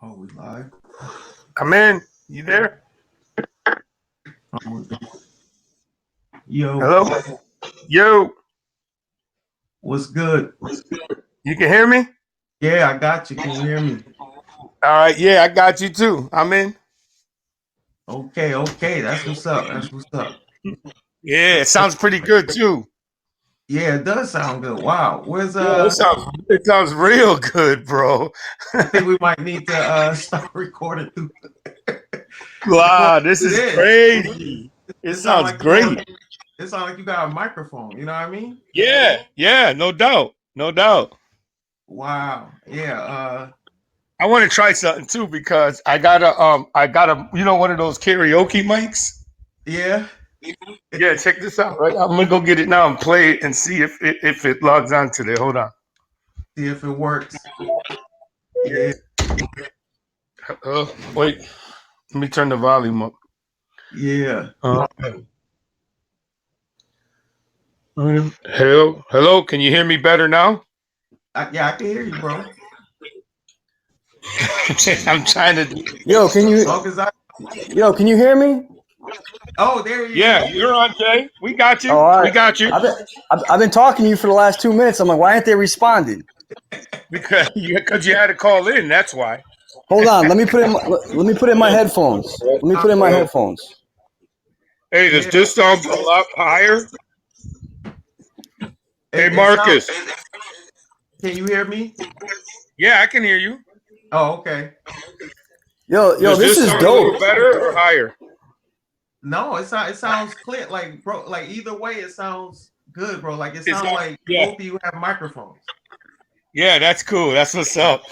Oh, we live? I'm in. You there? Yo, Hello? Yo, what's good? you can hear me? Yeah, I got you. Can you hear me? All right, yeah, I got you too. I'm in. Okay. That's what's up. That's what's up. Yeah, it sounds pretty good too. Yeah, it does sound good. Wow. Where's Yeah, it sounds real good, bro. I think we might need to start recording through recording Wow, this through is this. crazy. It It sounds sounds like you on great. it sounds like you got a microphone, you know what I mean? Yeah, no doubt. No doubt. Wow. Yeah, I want to try something too because I got a one of those karaoke mics. yeah. Yeah, check this out. Right, I'm gonna go get it now and play it and see if it logs on today. Hold on. See if it works. Yeah, Wait. Let me turn the volume up. yeah. Uh, hello. Can you hear me better now? Yeah, I can hear you, bro. I'm trying to. Yo, can you Long as I can you hear me? Oh, there he Yeah, is. you're on, Jay. We got Oh, you. all We right. got you. I've been talking to you for the last 2 minutes. I'm like, why aren't they responding? Because you had to call in. That's why. Hold on, let me put in my headphones. Let me put in my headphones. Hey, does Yeah. this sound a lot higher? Hey, It sounds Marcus. Can you hear me? Yeah, I can hear you. Oh, okay. Yo, Does this this is sound a dope. little better or higher? No, it sounds clear. Like, bro, like either way, it sounds good, bro. Like it It's sounds like yeah, both of you have microphones. yeah. That's cool. That's what's up.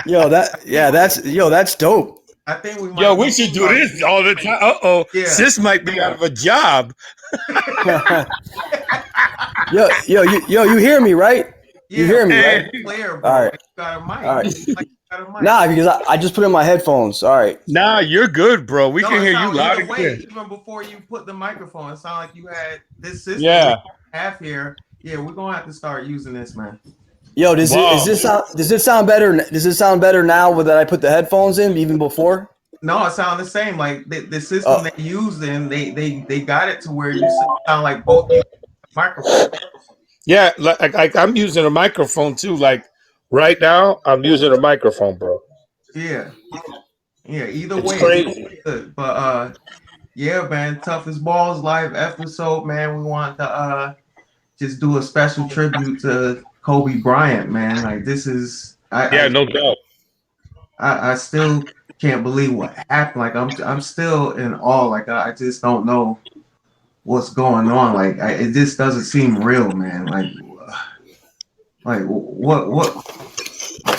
That's dope. I think we Yo, might we need to should do start. this all the time. Yeah. Sis might be out of a job. You hear me, right? You Yeah, hear me, bro. right? Hey, Clear, All bro. right, Like you got a all mic. right. Like you got a mic. Nah, because I just put in my headphones. All right. nah, you're good, bro. We No, can it hear you sounds loud either and way. clear. Even before you put the microphone, it sounded like you had this system we Yeah. have here. Yeah, we're gonna have to start using this, man. Yo, Wow. does it sound better? Does it sound better now that I put the headphones in, even before? No, it sounds the same. Like the system Oh, they used, and they got it to where you sound like both you microphone. Yeah, like I'm using a microphone too. Like right now, I'm using a microphone, bro. Yeah. Yeah, either It's way, it's crazy. good. But yeah, man, toughest balls live episode, man. We want to just do a special tribute to Kobe Bryant, man. Like this is Yeah, no doubt. I still can't believe what happened. Like I'm still in awe. Like I just don't know what's going on. Like it just doesn't seem real, man. Like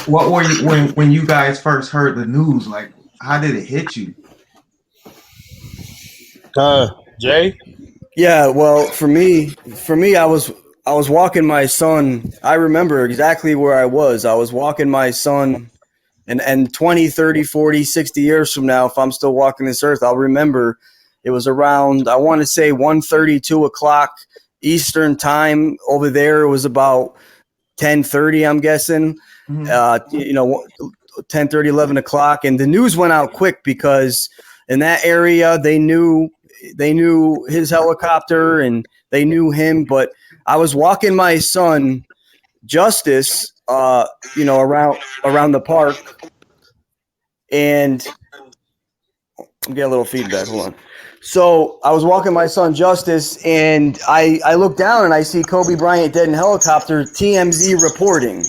what were you when you guys first heard the news? Like how did it hit you? Jay. yeah. Well, for me, I was walking my son. I remember exactly where I was. I was walking my son, and 20, 30, 40, 60 years from now, if I'm still walking this earth, I'll remember it was around, I want to say 1:30, 2 o'clock Eastern time. Over there, it was about 10:30, I'm guessing. Mhm. 10:30, 11 o'clock. And the news went out quick because in that area, they knew his helicopter and they knew him. But I was walking my son, Justice, around the park, and I'm getting a little feedback. Hold on. So I was walking my son Justice, and I look down and I see Kobe Bryant dead in helicopter. TMZ reporting,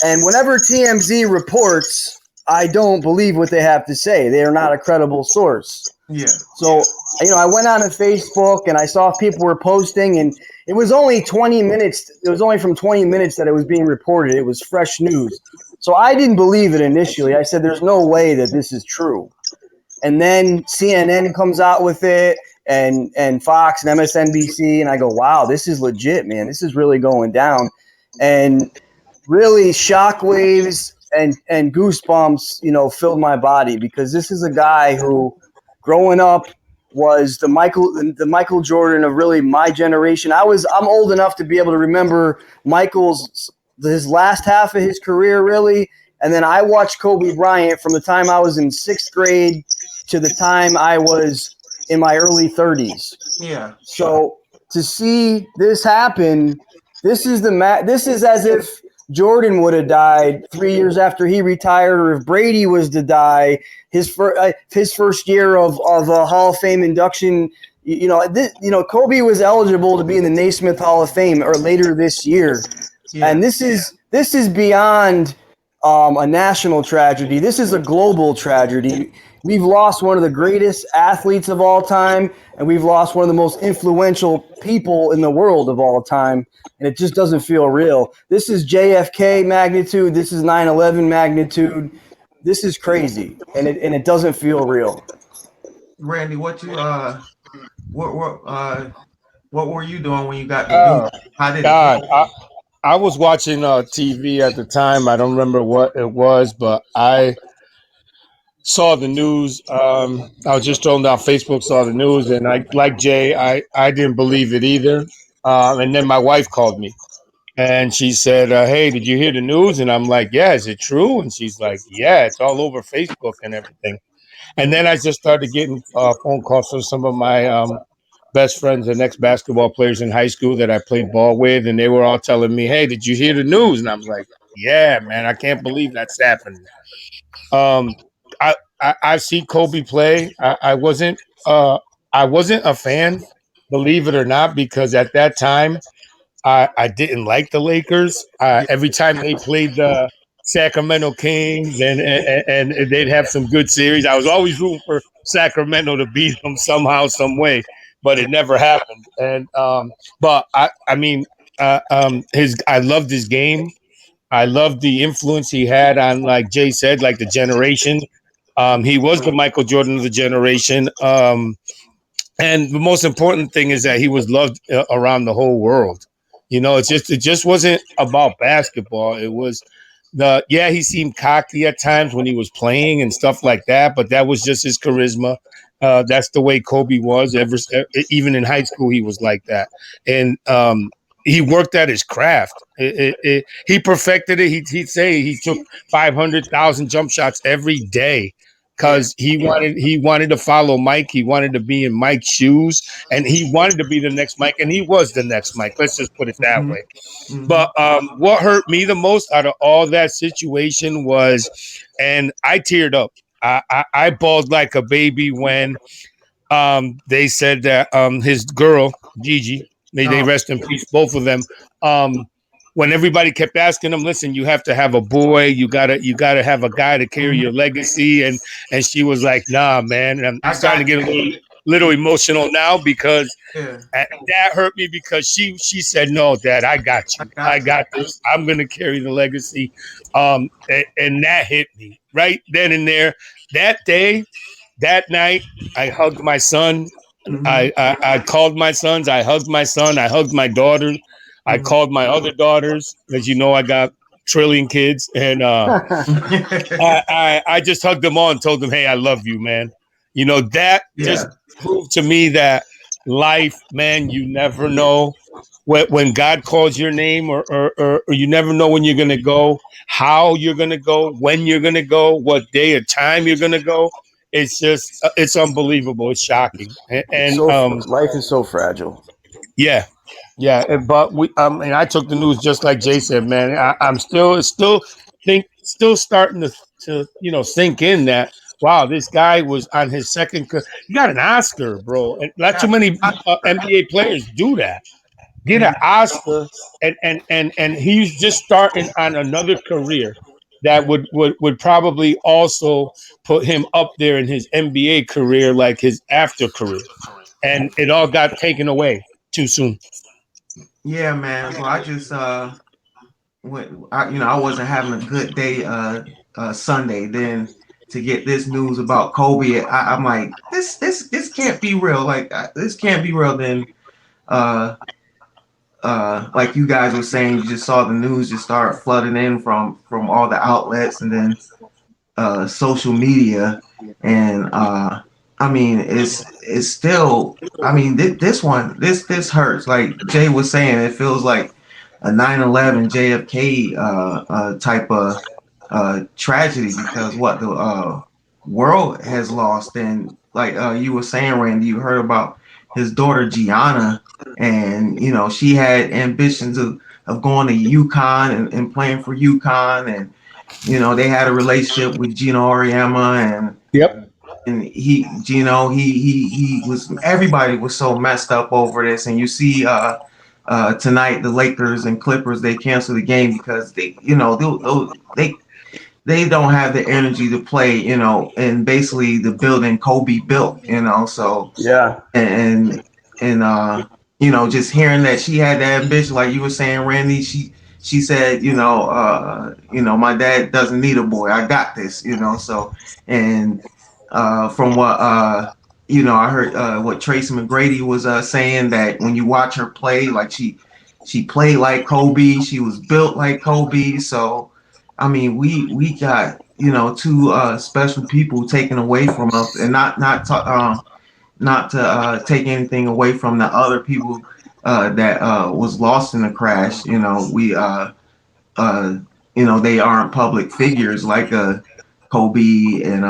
and whenever TMZ reports, I don't believe what they have to say. They are not a credible source. Yeah. So I went on to Facebook and I saw people were posting, and it was only 20 minutes. It was only from 20 minutes that it was being reported. It was fresh news. So I didn't believe it initially. I said, "There's no way that this is true." And then CNN comes out with it, and Fox and MSNBC, and I go, wow, this is legit, man. This is really going down. And really shockwaves and goosebumps, filled my body, because this is a guy who, growing up, was the Michael Jordan of really my generation. I'm old enough to be able to remember his last half of his career, really, And then I watched Kobe Bryant from the time I was in 6th grade to the time I was in my early 30s. Yeah. So to see this happen, this is as if Jordan would have died 3 years after he retired, or if Brady was to die his first year of a Hall of Fame induction. Kobe was eligible to be in the Naismith Hall of Fame or later this year, Yeah. and this is beyond a national tragedy. This is a global tragedy. We've lost one of the greatest athletes of all time, and we've lost one of the most influential people in the world of all time, and it just doesn't feel real. This is JFK magnitude. This is 9/11 magnitude. This is crazy, and it doesn't feel real. Randy, what were you doing when you got the news? Oh How did it hit God, I was watching TV at the time. I don't remember what it was, but I saw the news. I was just scrolling down Facebook, saw the news, and I, like Jay, I didn't believe it either. And then my wife called me, and she said, "Hey, did you hear the news?" And I'm like, "Yeah, is it true?" And she's like, "Yeah, it's all over Facebook and everything." And then I just started getting phone calls from some of my best friends and ex basketball players in high school that I played ball with, and they were all telling me, "Hey, did you hear the news?" And I was like, "Yeah, man, I can't believe that's happening." Um, I've seen Kobe play. I wasn't a fan, believe it or not, because at that time I didn't like the Lakers. Every time they played the Sacramento Kings and they'd have some good series, I was always rooting for Sacramento to beat them somehow, some way, but it never happened. And but I mean, his I loved his game. I loved the influence he had on, like Jay said, like the generation. He was the Michael Jordan of the generation. And the most important thing is that he was loved around the whole world. It just wasn't about basketball. It was he seemed cocky at times when he was playing and stuff like that, but that was just his charisma. That's the way Kobe was. Even in high school, he was like that, and he worked at his craft. He perfected it. He'd say he took 500,000 jump shots every day yeah. because he wanted to follow Mike. He wanted to be in Mike's shoes, and he wanted to be the next Mike, and he was the next Mike. Let's just put it that Mm-hmm. way. Mm-hmm. But what hurt me the most out of all that situation was, and I teared up. I bawled like a baby when they said that his girl Gigi, may they Oh. rest in peace, both of them. Um, when everybody kept asking him, "Listen, you have to have a boy. You gotta have a guy to carry Mm-hmm. your legacy," and she was like, "Nah, man." And I'm I starting got to get a little emotional now because yeah. that hurt me because she said, "No, Dad, I got I you. I got you. got this. I'm gonna carry the legacy." And that hit me right then and there. That day, that night, I hugged my son. Mm-hmm. I called my sons. I hugged my son. I hugged my daughter. I Mm-hmm. called my other daughters. As you know, I got trillion kids, and I just hugged them all and told them, "Hey, I love you, man." That just Yeah. proved to me that life, man, you never know when God calls your name, or you never know when you're gonna go, how you're gonna go, when you're gonna go, what day or time you're gonna go. It's just it's unbelievable. It's shocking, and Life is so fragile. yeah, yeah, but and I took the news just like Jay said, man. I'm still starting to sink in that wow, this guy was on his second. You got an Oscar, bro, and not too Yeah. many NBA players do that. Get an Mhm. Oscar, and he's just starting on another career that would probably also put him up there in his NBA career, like his after career, and it all got taken away too soon. Yeah, man. So I just I wasn't having a good day Sunday. Then to get this news about Kobe, I'm like, this can't be real. Like this can't be real. Then uh like you guys were saying, you just saw the news just start flooding in from all the outlets, and then social media, and I mean it's still. I mean this one this hurts. Like Jay was saying, it feels like a 9/11 JFK type of tragedy because what the world has lost. And like you were saying, Randy, you heard about his daughter Gianna, and she had ambitions of going to UConn and playing for UConn, and they had a relationship with Gino Auriemma, Yep. and he was, everybody was so messed up over this. And you see tonight the Lakers and Clippers, they canceled the game because they don't have the energy to play, and basically the building Kobe built, so Yeah. and and just hearing that she had that ambition, like you were saying, Randy, she said, my dad doesn't need a boy, I got this, so. And from what I heard what Tracy McGrady was saying, that when you watch her play, like she played like Kobe, she was built like Kobe. So I mean, we got two special people taken away from us, and not to take anything away from the other people that was lost in the crash. We they aren't public figures like Kobe, and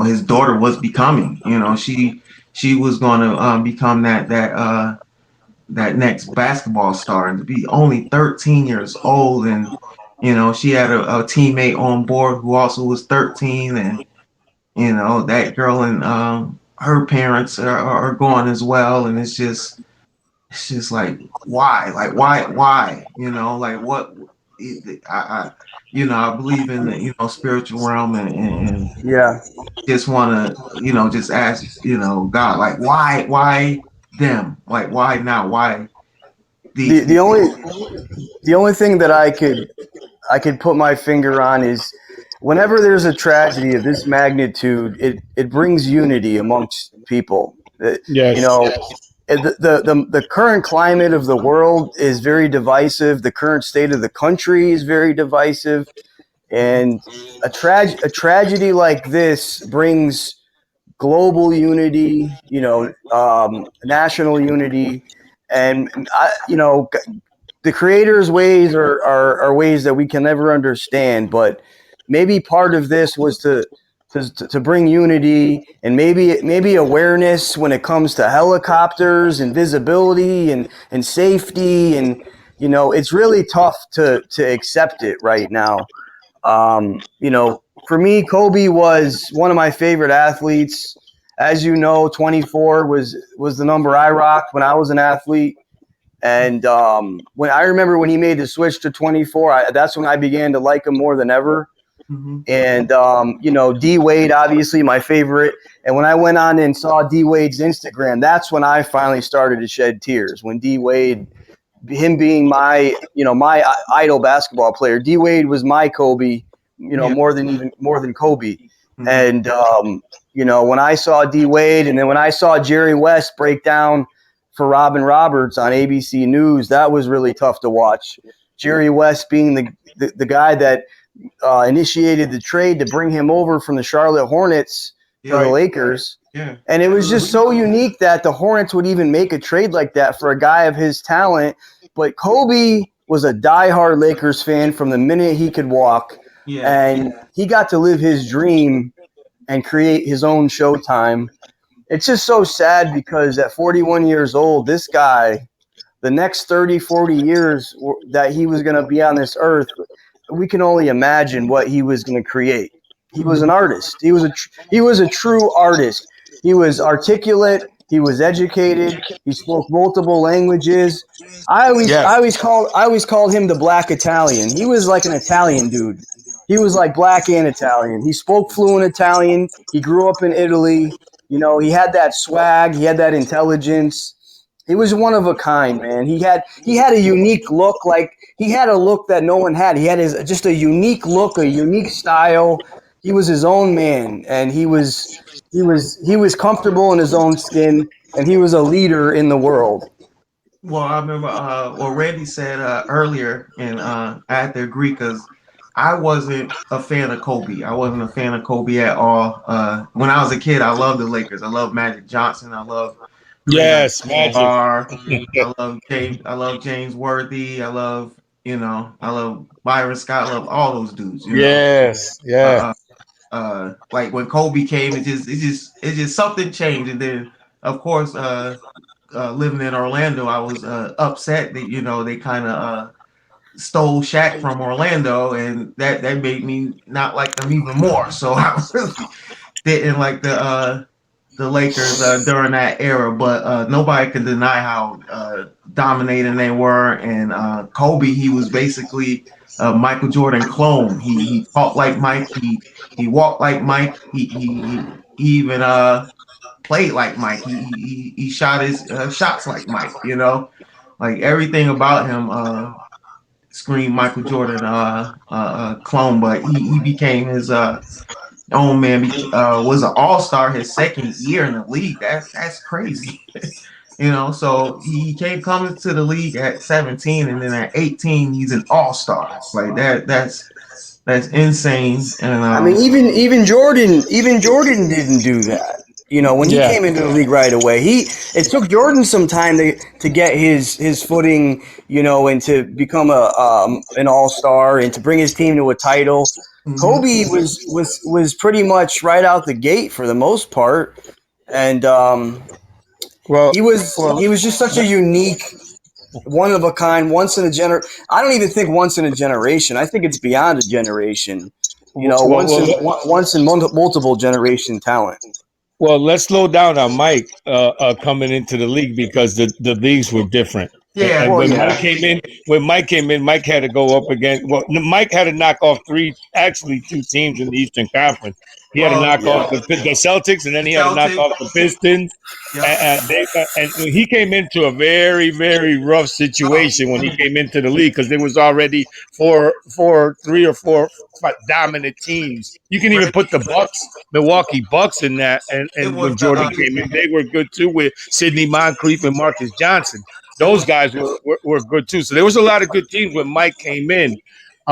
his daughter was becoming. She was going to become that next basketball star, and to be only 13 years old. And she had a teammate on board who also was 13, and that girl and her parents are gone as well. And it's just like, why, like what. I I believe in the spiritual realm, and Yeah. just want to just ask God, like, why them, like, why now, why The these. the only the only thing that I could put my finger on is whenever there's a tragedy of this magnitude, it brings unity amongst people. You Yes. know, the current climate of the world is very divisive. The current state of the country is very divisive, and a tragedy like this brings global unity. National unity, and the creator's ways are ways that we can never understand, but maybe part of this was to bring unity and maybe awareness when it comes to helicopters and visibility and safety. And it's really tough to accept it right now. For me, Kobe was one of my favorite athletes. As you know, 24 was the number I rocked when I was an athlete. And when I remember when he made the switch to 24, that's when I began to like him more than ever. Mm-hmm. And D Wade, obviously my favorite. And when I went on and saw D Wade's Instagram, that's when I finally started to shed tears. When D Wade, him being my idol basketball player, D Wade was my Kobe. Yeah. More than Kobe. Mm-hmm. And when I saw D Wade, and then when I saw Jerry West break down for Robin Roberts on ABC News, that was really tough to watch. Jerry West being the guy that initiated the trade to bring him over from the Charlotte Hornets for the Right. Lakers. Yeah. And it was just so unique that the Hornets would even make a trade like that for a guy of his talent. But Kobe was a diehard Lakers fan from the minute he could walk, Yeah. and he got to live his dream and create his own Showtime. It's just so sad because at 41 years old, this guy, the next 30, 40 years that he was going to be on this earth, we can only imagine what he was going to create. He was an artist. He was a true artist. He was articulate. He was educated. He spoke multiple languages. Yes. I always called him the Black Italian. He was like an Italian dude. He was like black and Italian. He spoke fluent Italian. He grew up in Italy. He had that swag. He had that intelligence. He was one of a kind, man. He had a unique look. Like, he had a look that no one had. He had just a unique look, a unique style. He was his own man, and he was comfortable in his own skin, and he was a leader in the world. Well, I remember what Randy said earlier, and I had to agree because I wasn't a fan of Kobe. I wasn't a fan of Kobe at all. When I was a kid, I loved the Lakers. I love Magic Johnson. I love Kareem Yes. Magic. Abdul-Jabbar. I love James. I love James Worthy. I love I love Byron Scott. I love all those dudes. Yes, yeah. Uh, like when Kobe came, it just something changed, and then of course, living in Orlando, I was upset that they kind of stole Shaq from Orlando, and that made me not like them even more. So I really didn't like the Lakers during that era, but nobody can deny how dominating they were. And Kobe, he was basically a Michael Jordan clone. He talked like Mike. He walked like Mike. He even played like Mike. He shot his shots like Mike. Like everything about him screamed Michael Jordan clone. But he became his own man. Was an All Star his second year in the league. That's crazy. So he came coming to the league at 17, and then at 18 he's an All Star. Like that's insane. And I mean, even Jordan didn't do that. When he Yeah. came into the league right away, it took Jordan some time to get his footing, and to become an all star and to bring his team to a title. mhm. Kobe was pretty much right out the gate for the most part, and Well, he was just such a unique, one of a kind, once in a I don't even think once in a generation. I think it's beyond a generation. well, Once well, in multiple generation talent. well, let's slow down on Mike coming into the league because the leagues were different. Yeah, And Well, when yeah, Mike yeah, came in, Mike had to go up against. Well, Mike had to knock off actually two teams in the Eastern Conference. He had to well, knock off yeah. the Celtics, and then the he had to knock Celtics. off the Pistons. Yep. And he came into a very, very rough Oh, situation when he came into the league because there was already three or four dominant teams. You can even right. put the Milwaukee Bucks in that. It And was when the Jordan came in, they were good too with Sidney Moncrief and Marcus Johnson. it Those was guys were good too. So there was a lot of good teams when Mike came in.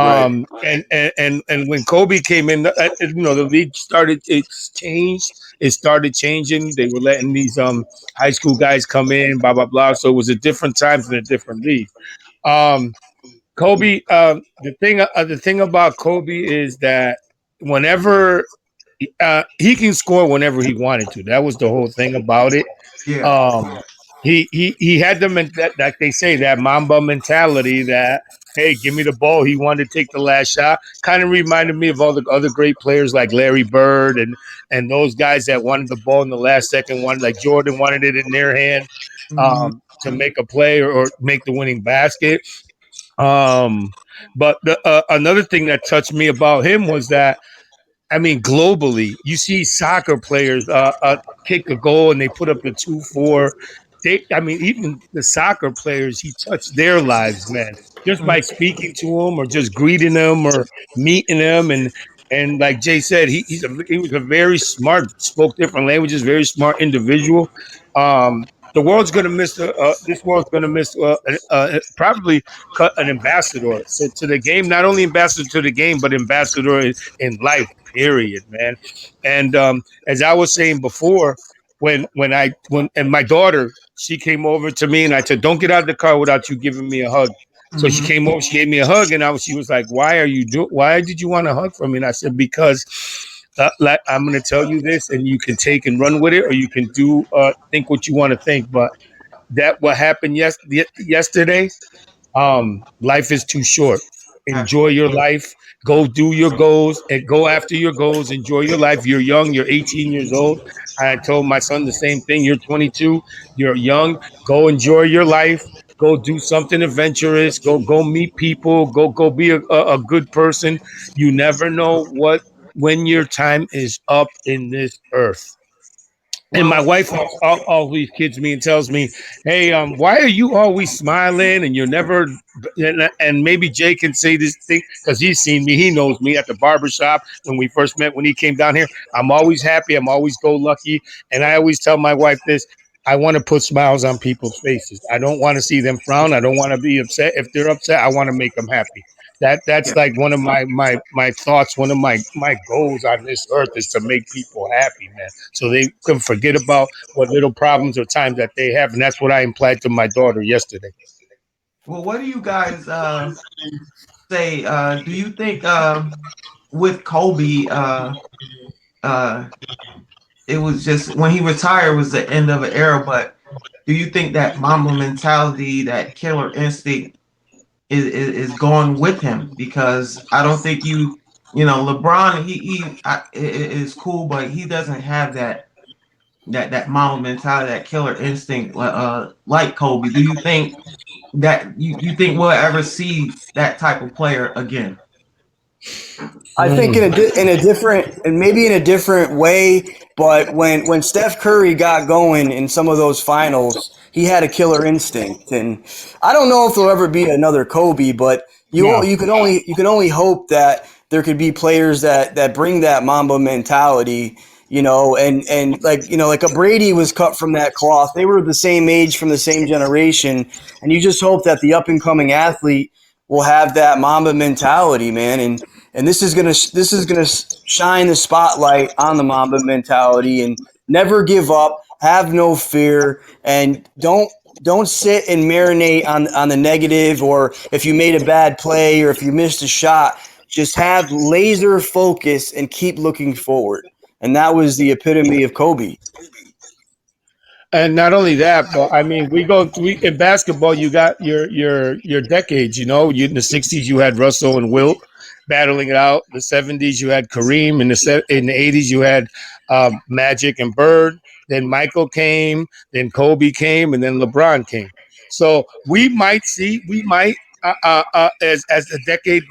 Right. And when Kobe came in, the league started. It's changed. It started changing. They were letting these high school guys come in, blah blah blah. So it was a different times and a different league. Um, Kobe. The thing about Kobe is that whenever he can score whenever he wanted to. That was the whole thing about it. yeah. Um, he had them that like they say that Mamba mentality that hey, give me the ball. He wanted to take the last shot. Kind of reminded me of all the other great players like Larry Bird and those guys that wanted the ball in the last second. One like Jordan wanted it in their hand Hmm. to make a play or make the winning basket. Um, but another thing that touched me about him was that I mean, globally, you see soccer players kick a goal and they put up the 2-4. I mean, even the soccer players, he touched their lives, man, just by speaking to them or just greeting them or meeting them. And like Jay said, he was a very smart, spoke different languages, very smart individual. The world's gonna miss this world's gonna miss probably cut an ambassador to the game, not only ambassador to the game, but ambassador in life period, man. And as I was saying before, when and my daughter, she came over to me and I said, "Don't get out of the car without you giving me a hug." So she Hmm. came over, she gave me a hug, and she was like, Why did you want a hug from me?" And I said, "Because like I'm going to tell you this, and you can take and run with it, or you can do think what you want to think. But that what happened yesterday, life is too short. Enjoy your life. Go do your goals and go after your goals. Enjoy your life. You're young. You're 18 years old. I told my son the same thing. You're 22. You're young. Go enjoy your life. Go do something adventurous. Go meet people. Go be a good person. You never know when your time is up in this earth. And my Well, wife always kids me and tells me, "Hey, why are you always smiling and you're never?" And maybe Jay can say this thing because he's seen me. He knows me at the barbershop when we first met. When he came down here, I'm always happy. I'm always go lucky, and I always tell my wife this. I want to put smiles on people's faces. I don't want to see them frown. I don't want to be upset. If they're upset, I want to make them happy. That's yeah, like one of my thoughts. One of my goals on this earth is to make people happy, man, so they can forget about what little problems or times that they have. And that's what I implied to my daughter yesterday. Well, what do you guys say? Do you think with Kobe, uh, it was just when he retired was the end of an era? But do you think that Mamba mentality, that killer instinct, is gone with him? Because I don't think LeBron, is cool, but he doesn't have that Mamba mentality, that killer instinct, like Kobe. Do you think that you think we'll ever see that type of player again? I think Mm. in a different and maybe in a different way, but when Steph Curry got going in some of those finals, he had a killer instinct, and I don't know if there'll ever be another Kobe, but No. you can only hope that there could be players that bring that Mamba mentality, and like a Brady was cut from that cloth. They were the same age from the same generation, and you just hope that the up and coming athlete will have that Mamba mentality, man, and this is gonna shine the spotlight on the Mamba mentality and never give up, have no fear, and don't sit and marinate on the negative, or if you made a bad play or if you missed a shot, just have laser focus and keep looking forward. And that was the epitome of Kobe. And not only that, but I mean, we in basketball. You got your decades. You in the '60s you had Russell and Wilt battling it out. The '70s you had Kareem. In the '80s you had Magic and Bird. Then Michael came. Then Kobe came, and then LeBron came. So we might. As the decades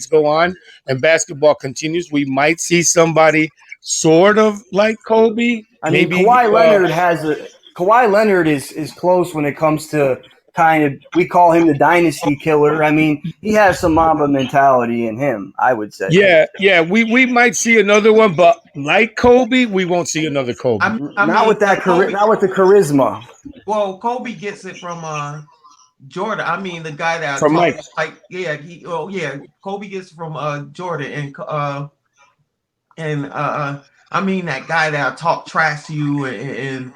go on, and basketball continues, we might see somebody sort of like Kobe, I mean, maybe. Kawhi Leonard is close when it comes to kind of we call him the dynasty killer. I mean, he has some Mamba mentality in him, I would say. Yeah, yeah, we might see another one, but like Kobe, we won't see another Kobe I mean, Kobe. Not with the charisma. Well, Kobe gets it from Jordan. I mean, the guy that from talk Mike. like, yeah, Kobe gets it from Jordan, and I mean that guy that talk trash to you, and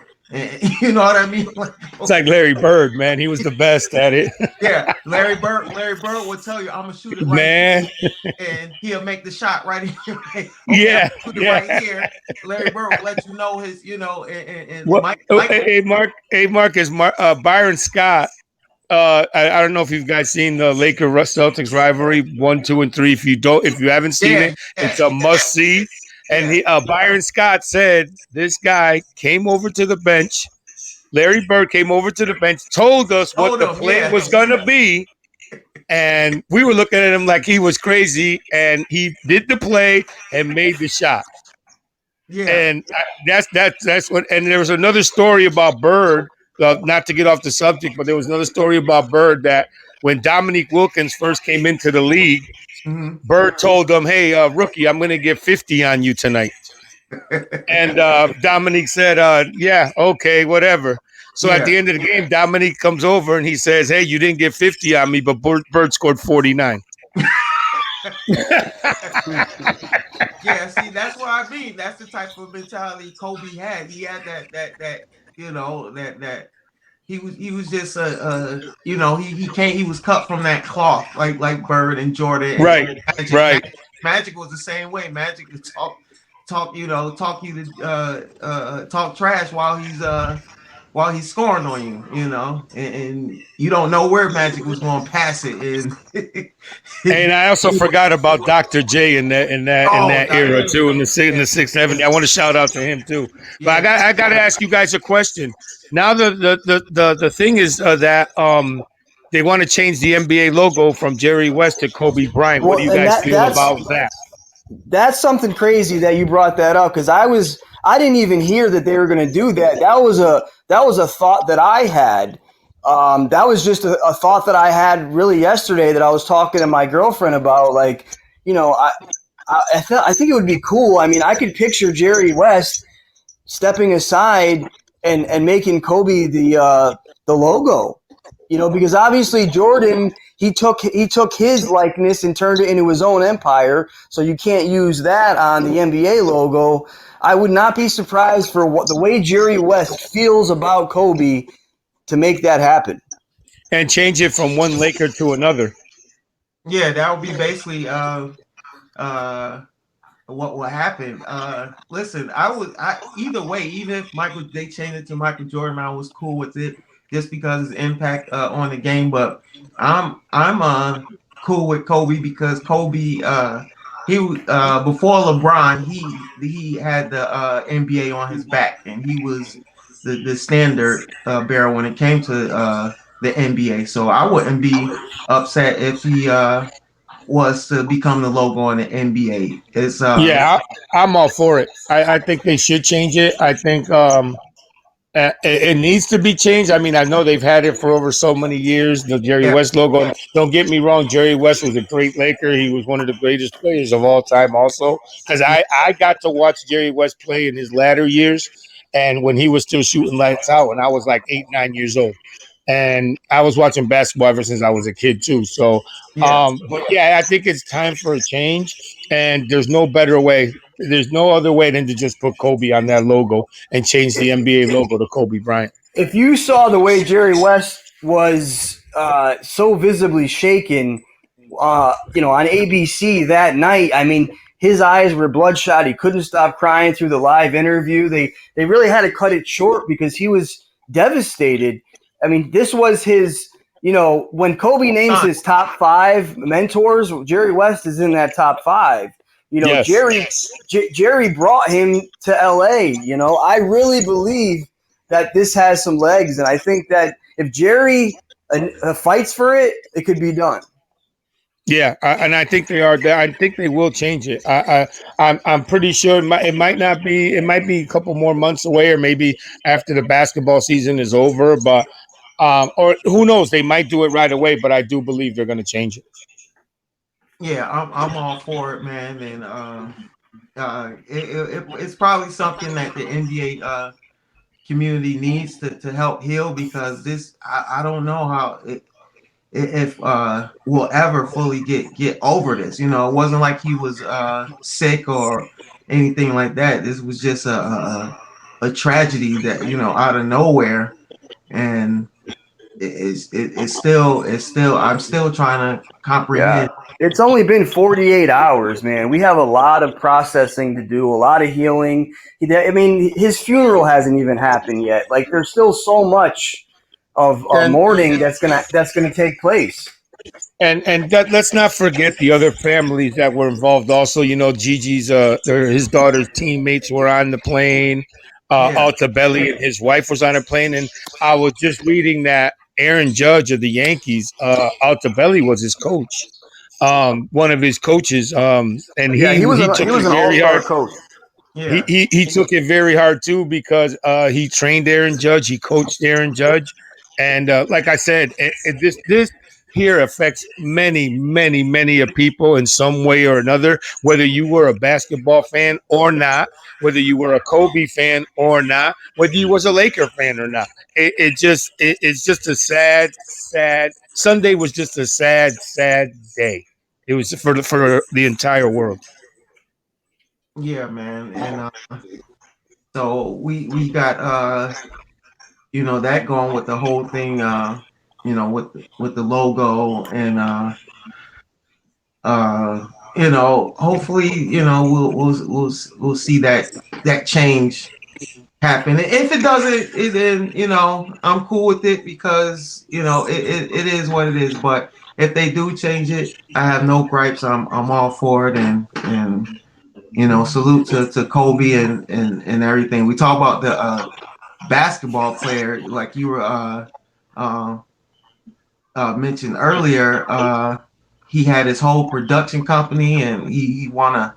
you know what I mean? Like, It's like Larry Bird, man. He was the best at it, yeah, Larry Bird will tell you, I'm gonna shoot it right man. here, and he'll make the shot right here. Okay, I'm Yeah, gonna shoot it right yeah. here. Larry Bird will let you know his, and What? Michael. Hey, Mark is Byron Scott. I don't know if you guys seen the Laker Celtics rivalry 1, 2, and 3. If you haven't seen Yeah, it, yeah, it's a must see. And yeah. Byron Scott said this guy came over to the bench. Larry Bird came over to the bench, told us what Hold the on, play yeah, was gonna be, and we were looking at him like he was crazy. And he did the play and made the shot. yeah. And that's what. And there was another story about Bird. Not to get off the subject, but there was another story about Bird that when Dominique Wilkins first came into the league, Mm-hmm. Bird told him, "Hey, rookie, I'm going to get 50 on you tonight." And Dominique said, "Yeah, okay, whatever." So at Yeah. the end of the game, Dominique comes over and he says, "Hey, you didn't get 50 on me, but Bird scored 49." Yeah, see, that's what I mean. That's the type of mentality Kobe had. He had that that he was just he was cut from that cloth, like Bird and Jordan and Right, Magic. right. Magic was the same way. Magic would talk you to talk trash while he's scoring on you, and you don't know where Magic was going to pass it, and And I also forgot about Dr. J in that oh, era Dr. too, in the Yeah, 670. I want to shout out to him too. But I yeah. got I got to ask you guys a question. Now the thing is that they want to change the NBA logo from Jerry West to Kobe Bryant. What do Well, you and guys feel about that? that's something crazy that you brought that up because I didn't even hear that they were going to do that. That was a thought that I had. That was just a thought that I had really yesterday that I was talking to my girlfriend about. Like, you know, I think it would be cool. I mean, I could picture Jerry West stepping aside and making Kobe the logo. Because obviously Jordan he took his likeness and turned it into his own empire. So you can't use that on the NBA logo. I would not be surprised for what the way Jerry West feels about Kobe to make that happen. and change it from one Laker to another. Yeah, that would be basically uh what will happen. Listen, I either way, even if Michael they changed it to Michael Jordan, I was cool with it just because his impact on the game. But I'm cool with Kobe because Kobe he before LeBron he had the NBA on his back and he was the standard bearer when it came to the NBA. So I wouldn't be upset if he was to become the logo in the NBA. It's Yeah, I'm all for it. I think they should change it. I think it needs to be changed. I mean, I know they've had it for over so many years. The Jerry yeah, West logo. And don't get me wrong, Jerry West was a great Laker. He was one of the greatest players of all time, also. Because yeah, I got to watch Jerry West play in his latter years, and when he was still shooting lights out, when I was like 8, 9 years old, and I was watching basketball ever since I was a kid too. So, yeah. but yeah, I think it's time for a change, and there's no better way. There's no other way than to just put Kobe on that logo and change the NBA logo to Kobe Bryant. If you saw the way Jerry West was so visibly shaken, on ABC that night, I mean, his eyes were bloodshot. He couldn't stop crying through the live interview. They really had to cut it short because he was devastated. I mean, this was his. When Kobe names Son, his top five mentors, Jerry West is in that top five. Yes. Jerry brought him to LA. I really believe that this has some legs, and I think that if Jerry fights for it, it could be done. Yeah, and I think they are. I think they will change it. I'm pretty sure it might not be. It might be a couple more months away, or maybe after the basketball season is over. But or who knows? They might do it right away. But I do believe they're going to change it. yeah, I'm all for it, man. And it's probably something that the NBA community needs to help heal because this I don't know how if we'll ever fully get over this. It wasn't like he was sick or anything like that. This was just a tragedy that out of nowhere, and it's still I'm still trying to Yeah. comprehend. It's only been 48 hours, man. We have a lot of processing to do, a lot of healing. I mean, his funeral hasn't even happened yet. Like, there's still so much of And mourning that's gonna take place. and let's not forget the other families that were involved. Also, Gigi's his daughter's teammates were on the plane. Yeah, Altabelli and his wife was on a plane, and I was just reading that Aaron Judge of the Yankees, Altabelli was his coach, one of his coaches, and Yeah, he he took was it an very all-star hard. coach. He, yeah, he he took it very hard too because he trained Aaron Judge, he coached Aaron Judge, and like I said, this here affects many of people in some way or another. Whether you were a basketball fan or not, whether you were a Kobe fan or not, whether you was a Laker fan or not, it's just a sad. Sunday was just a sad day. It was for the entire world. yeah, man. And so we got that going with the whole thing with the logo and hopefully we'll see that change happen. And if it doesn't, then I'm cool with it because it is what it is. But if they do change it, I have no gripes. I'm all for it, and salute to Kobe and everything. We talk about the basketball player like you were uh, mentioned earlier. He had his whole production company, and he won an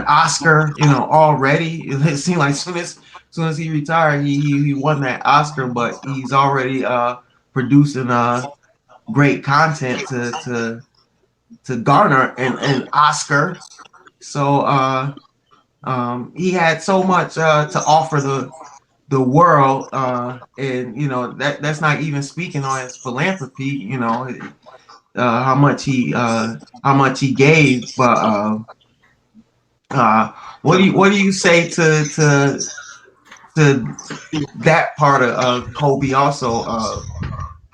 Oscar. Already it seemed like soon as he retired, he won that Oscar. But he's already producing great content to garner an Oscar. So he had so much to offer the world, and that's not even speaking on his philanthropy. How much he gave, but what do you say to that part of Kobe also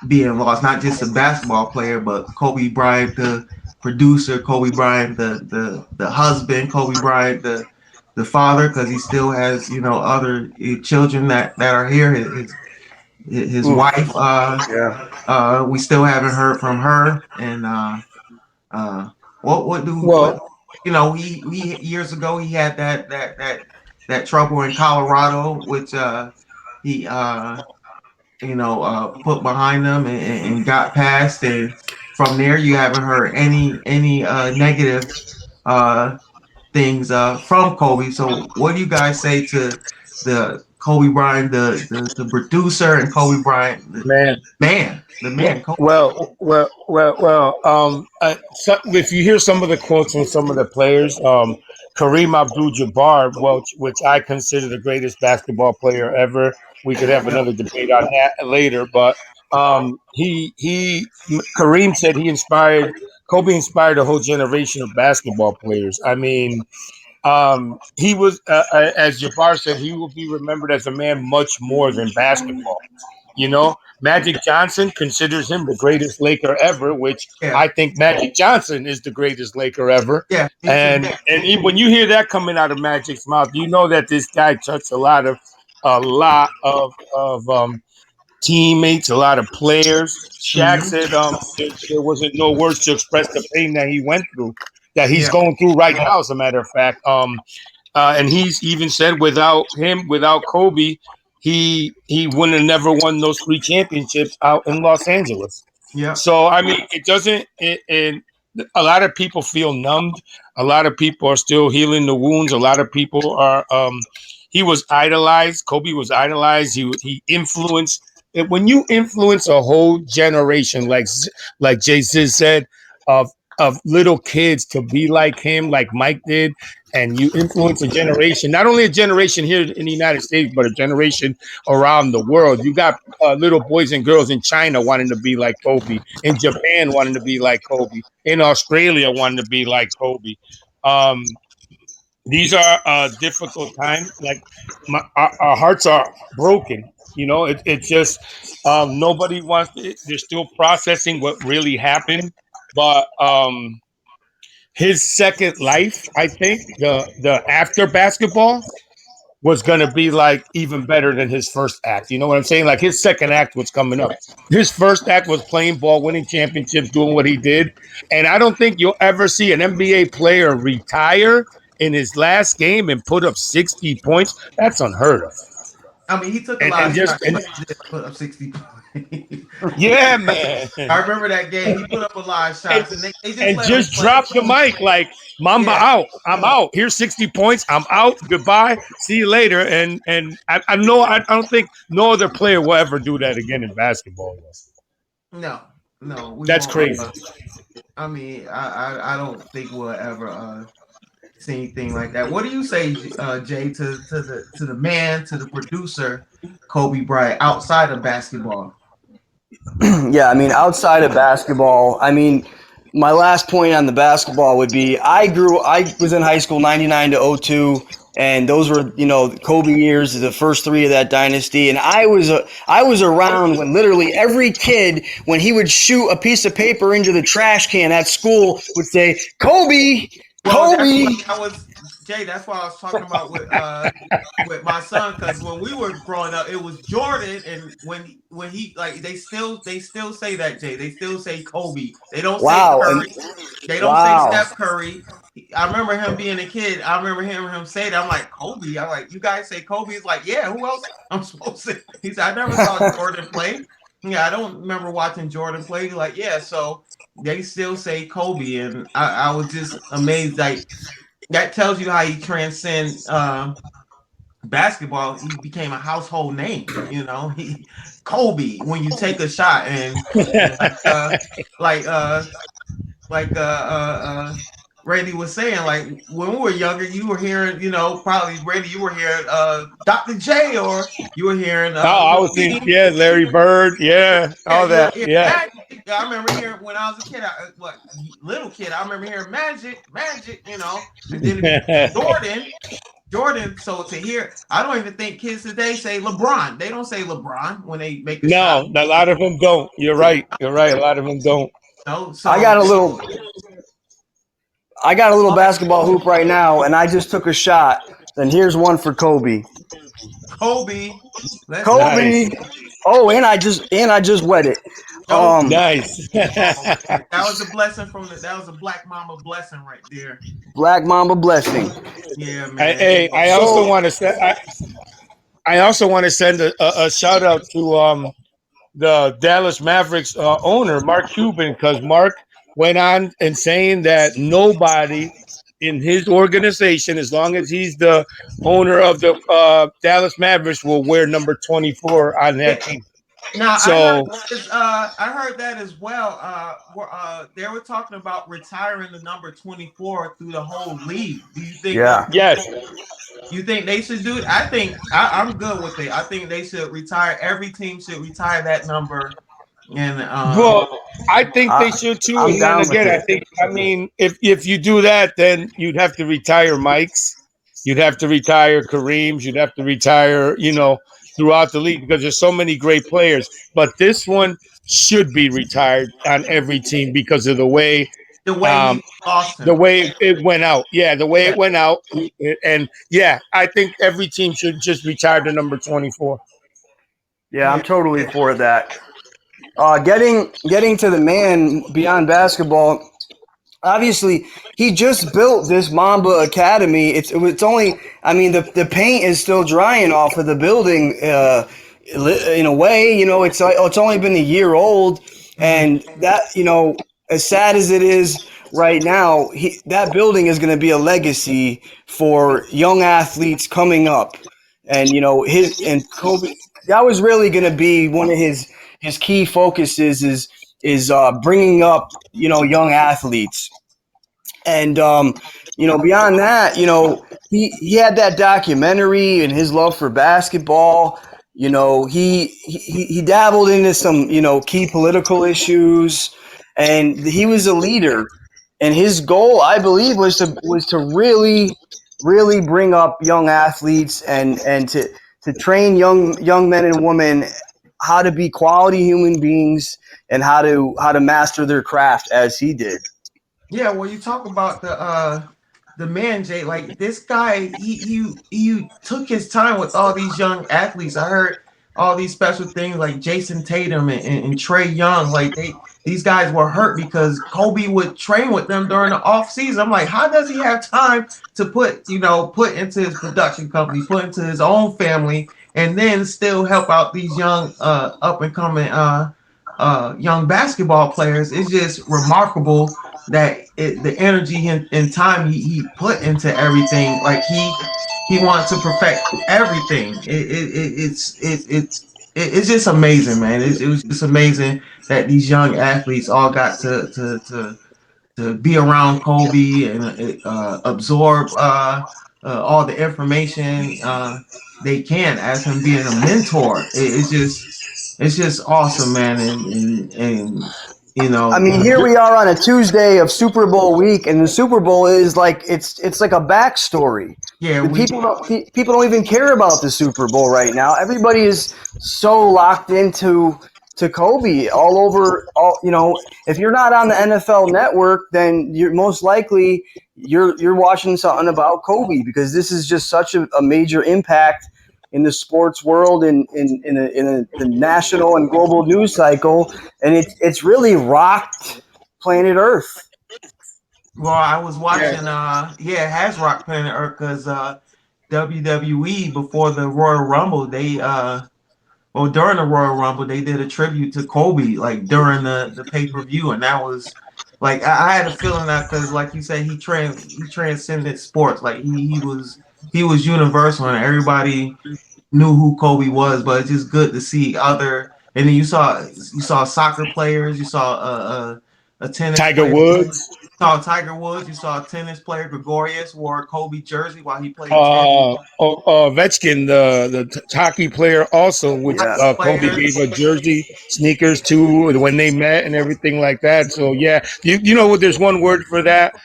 being lost. Not just a basketball player, but Kobe Bryant, the producer, Kobe Bryant, the husband, Kobe Bryant, the father, because he still has other children that are here. His Oof. wife, Yeah. we still haven't heard from her. And uh, what Well, he years ago he had that trouble in Colorado, which he put behind them and got past. And from there, you haven't heard any negative uh, things from Kobe. So, what do you guys say to the Kobe Bryant, the producer, and Kobe Bryant, man. the man, Kobe? So if you hear some of the quotes from some of the players, Kareem Abdul-Jabbar, which I consider the greatest basketball player ever. We could have Yeah, another debate on that later, but he Kareem said Kobe inspired a whole generation of basketball players. I mean, he was, as Jabbar said, he will be remembered as a man much more than basketball. Magic Johnson considers him the greatest Laker ever, which yeah, I think Magic Johnson is the greatest Laker ever. yeah. Me too. When you hear that coming out of Magic's mouth, you know that this guy touched a lot of teammates, a lot of players. Shaq Hmm. said there wasn't no words to express the pain that he went through, that he's Yeah, going through right now, as a matter of fact. And he's even said without Kobe, he wouldn't have never won those 3 championships out in Los Angeles. yeah, So I mean, it doesn't. A lot of people feel numbed. A lot of people are still healing the wounds. A lot of people are. He was idolized. Kobe was idolized. He influenced. When you influence a whole generation, like Jay Z said, of of little kids to be like him, like Mike did, and you influence a generation, not only a generation here in the United States, but a generation around the world. You got little boys and girls in China wanting to be like Kobe, in Japan wanting to be like Kobe, in Australia wanting to be like Kobe. Um, these are difficult times. Like our hearts are broken. It's just nobody wants. They're still processing what really happened, but his second life, I think the after basketball was going to be like even better than his first act. You know what I'm saying? Like his second act was coming up. His first act was playing ball, winning championships, doing what he did. And I don't think you'll ever see an NBA player retire in his last game and put up 60 points. That's unheard of. I mean, he took a And lot and of just shots, and but he did put up 60 points. yeah, man. I remember that game. He put up a lot of and, shots, and they just and let him just play. drop the mic like Mamba Yeah, out. I'm out. Here's 60 points. I'm out. Goodbye. See you later. And I know I don't think no other player will ever do that again in basketball. no, no, we That's won't. crazy. I mean, I don't think we'll ever see anything like that. What do you say, Jay, to the man, to the producer, Kobe Bryant, outside of basketball? Yeah, I mean, outside of basketball, I mean, my last point on the basketball would be I was in high school 99 to '02, and those were, Kobe years, the first three of that dynasty. And I was around when literally every kid, when he would shoot a piece of paper into the trash can at school, would say, Kobe, Well, that's Kobe. what I was, Jay. That's what I was talking about with my son, because when we were growing up, it was Jordan, and when he like they still say that, Jay. They still say Kobe. They don't say Wow. Curry. And They don't say wow. Steph Curry. I remember him being a kid. I remember hearing him say that. I'm like, Kobe. I'm like, you guys say Kobe? He's like, yeah. Who else I'm supposed to? He said, I never saw Jordan play. Yeah, I don't remember watching Jordan play. Like, yeah. So they still say Kobe, and I was just amazed. Like that tells you how he transcend basketball. He became a household name. He Kobe. When you take a shot, and like like uh like Randy was saying, like when we were younger, you were hearing, probably Randy, you were hearing Dr. J, or you were hearing Oh, I was thinking, Raheem. yeah, Larry Bird, yeah, Yeah, all you were that, hearing yeah. Magic. I remember hearing when I was a kid, little kid, I remember hearing Magic, and then it became Jordan. Jordan. So to hear, I don't even think kids today say LeBron. They don't say LeBron when they make a shot. No, a lot of them don't. You're right. You're right. A lot of them don't. No, I so got a little I got a little basketball hoop right now, and I just took a shot. Then here's one for Kobe. Kobe, let's go. Kobe. Nice. Oh, and I just wet it. Yo, Nice. that was a blessing from that was a Black Mama blessing right there. Black Mamba blessing. Yeah, man. Hey, I also So want to say I also want to send a shout out to the Dallas Mavericks owner, Mark Cuban, because Mark went on and saying that nobody in his organization, as long as he's the owner of the Dallas Mavericks, will wear number 24 on Yeah. that team. Now So, I heard that as well. They were talking about retiring the number 24 through the whole league. Do you think yeah, yes. you think they should do it? I think I'm good with it. I think they should retire. Every team should retire that number. And Well, I think they I, should too. I'm And then down with again, I it. think, I mean, if you do that, then you'd have to retire Mike's, you'd have to retire Kareem's, you'd have to retire, throughout the league because there's so many great players. But this one should be retired on every team because of the way um, he lost the him. way it went out. Yeah, the way Yeah. it went out. And yeah, I think every team should just retire the number 24. Yeah, I'm Yeah. totally for that. Getting to the man beyond basketball. Obviously, he just built this Mamba Academy. It's only, I mean, the paint is still drying off of the building. In a way, it's only been a year old, Mhm. and that, as sad as it is right now, that building is going to be a legacy for young athletes coming up, and his and Kobe. That was really going to be one of his key focuses is bringing up young athletes. And beyond that, he had that documentary and his love for basketball. He dabbled into some key political issues, and he was a leader. And his goal, I believe, was to really bring up young athletes and to train young men and women how to be quality human beings and how to master their craft as he did. Yeah, well, you talk about the man Jay, like this guy, he took his time with all these young athletes. I heard all these special things like Jason Tatum and Trey Young, like these guys were hurt because Kobe would train with them during the off season. I'm like, how does he have time to put into his production company, put into his own family, and then still help out these young up and coming young basketball players? It's just remarkable that the energy and time he put into everything. Like he wants to perfect everything. It's just amazing, man. It was just amazing that these young athletes all got to be around Kobe and absorb all the information they can as him being a mentor. It's just awesome, man, and you I know, mean, here we are on a Tuesday of Super Bowl week, and the Super Bowl is like it's like a backstory. yeah, The we people don't even care about the Super Bowl right now. Everybody is so locked into Kobe all over. If you're not on the NFL Network, then you're most likely you're watching something about Kobe because this is just such a major impact in the sports world and in the national and global news cycle, and it's really rocked planet Earth. well, I was Yeah. watching yeah, it has Rock Planet Earth because WWE before the Royal Rumble they well during the Royal Rumble they did a tribute to Kobe like during the pay-per-view, and that was like I had a feeling that because like you said he transcended sports, like he was universal and everybody knew who Kobe was, but it's just good to see other. And then you saw soccer players, you saw a tennis Tiger player, Woods, saw Tiger Woods, you saw a tennis player Gregorius wore a Kobe jersey while he played tennis. Ovechkin, the hockey player, also, which Yeah, Kobe Players, gave a jersey, sneakers too, when they met and everything like that. So yeah, you know what? There's one word for that.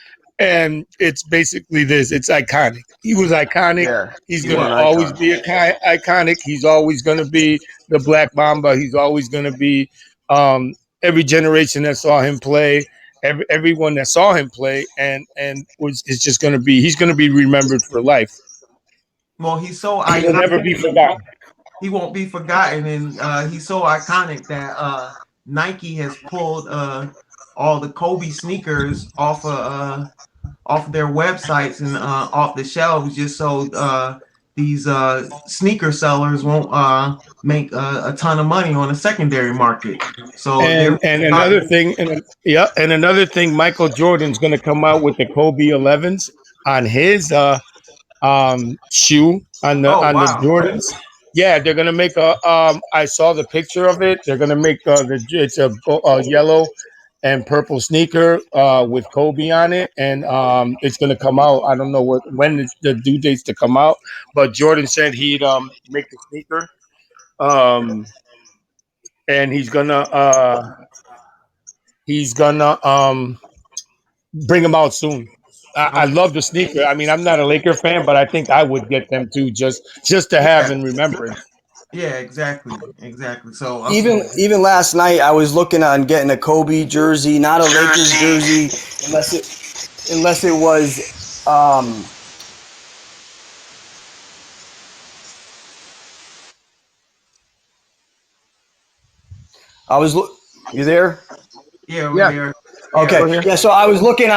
And it's basically this. It's iconic. He was iconic. Yeah, He's he going was to an always icon. be iconic. He's always going to be the Black Mamba. He's always going to be every generation that saw him play, everyone that saw him play, and was is just going to be. He's going to be remembered for life. Well, he's so He will iconic. never be forgotten. He won't be forgotten, and he's so iconic that Nike has pulled all the Kobe sneakers off their websites and off the shelves just so these sneaker sellers won't make a ton of money on the secondary market. So they're And another thing, and another thing, Michael Jordan's going to come out with the Kobe 11s on his shoe oh on the wow, Jordans. Yeah, they're gonna make a. I saw the picture of it. They're gonna make it's a yellow and purple sneaker with Kobe on it, and it's gonna come out. I don't know when the due dates to come out, but Jordan said he'd make the sneaker, um, and he's gonna bring them out soon. I okay, love the sneaker. I mean, I'm not a Laker fan, but I think I would get them too, just to have yeah, in remembrance. yeah, exactly. So Even last night, I was looking on getting a Kobe jersey, not a Lakers jersey, unless it was. You there? yeah, we're Yeah, there. yeah. Yeah, Okay. Go here. Yeah, so I was looking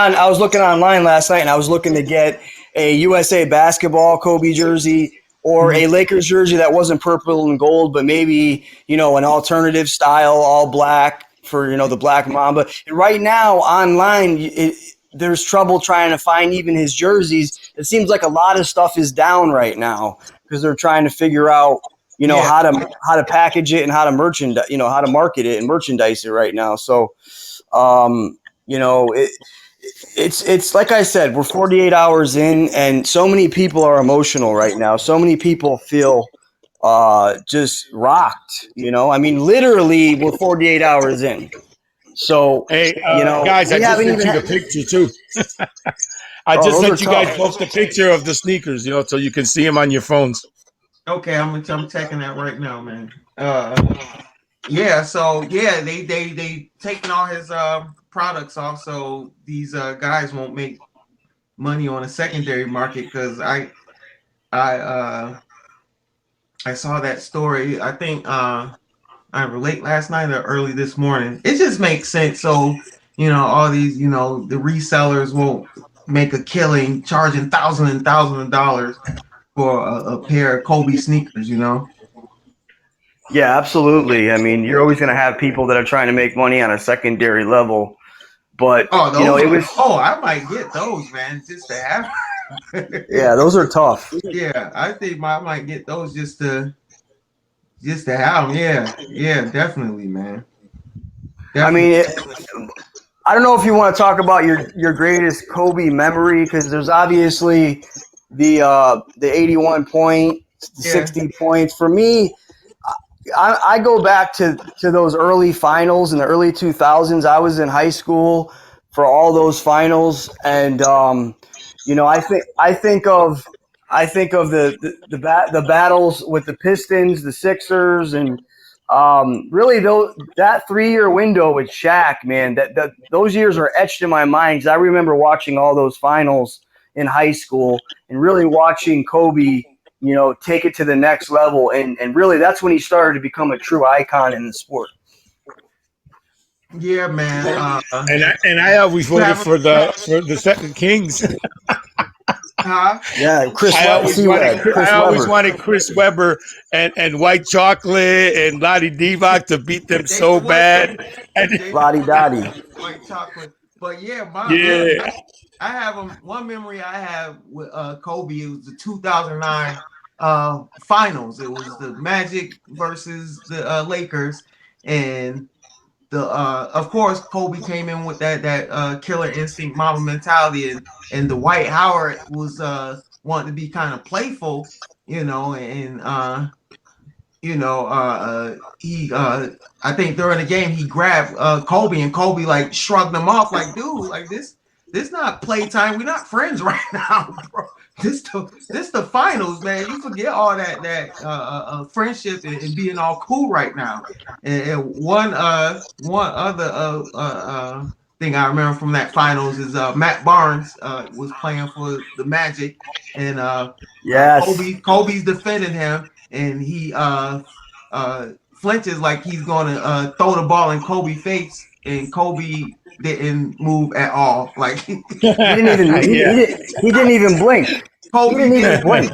online last night and I was looking to get a USA basketball Kobe jersey or mhm. a Lakers jersey that wasn't purple and gold, but maybe, an alternative style, all black for, the Black Mamba. And right now online, there's trouble trying to find even his jerseys. It seems like a lot of stuff is down right now because they're trying to figure out, Yeah, how to package it and how to how to market it and merchandise it right now. So, um, it's like I said, we're 48 hours in, and so many people are emotional right now. So many people feel just rocked. I mean, literally, we're 48 hours in. So, Hey, guys, I we just haven't sent even you the had. picture too. I Oh, just those are sent you guys tough. both the picture of the sneakers, so you can see them on your phones. okay, I'm checking that right now, man. Yeah, so yeah, they taking all his products off, so these guys won't make money on a secondary market because I I saw that story. I think either late last night or early this morning. It just makes sense. So all these the resellers won't make a killing charging thousands and thousands of dollars for a pair of Kobe sneakers. Yeah, absolutely. I mean, you're always going to have people that are trying to make money on a secondary level, but Oh, those it are. was. Oh, I might get those, man, just to have. Yeah, those are tough. Yeah, I think I might get those just to have them. Yeah, yeah, definitely, man. I Definitely. mean, I don't know if you want to talk about your greatest Kobe memory because there's obviously the 81 point, the Yeah, 60 points. For me, I go back to those early finals in the early 2000s. I was in high school for all those finals, and I think of the battles with the Pistons, the Sixers, and really that 3 year window with Shaq, man, that those years are etched in my mind because I remember watching all those finals in high school and really watching Kobe, take it to the next level, and really that's when he started to become a true icon in the sport. yeah, man. And I always You voted have a for the second Kings. huh? Yeah, I always wanted Chris I always Webber, wanted Chris Webber and White Chocolate and Lottie Divac to beat them They so was bad. And they Lottie Dottie. white chocolate, but yeah, yeah, I have one memory I have with Kobe. It was the 2009 finals. It was the Magic versus the Lakers, and the of course Kobe came in with that killer instinct Mamba mentality, and the White Howard was wanting to be kind of playful, and he I think during the game he grabbed Kobe, and Kobe like shrugged him off like, dude, like this This not playtime. We're not friends right now, bro. This the finals, man. You forget all that friendship and being all cool right now. And one other thing I remember from that finals is Matt Barnes was playing for the Magic, and Yes. Kobe's defending him, and he flinches like he's going to throw the ball in Kobe's face, and Kobe didn't move at all. Like He didn't even Yeah. he didn't even blink. He Kobe didn't even didn't. blink.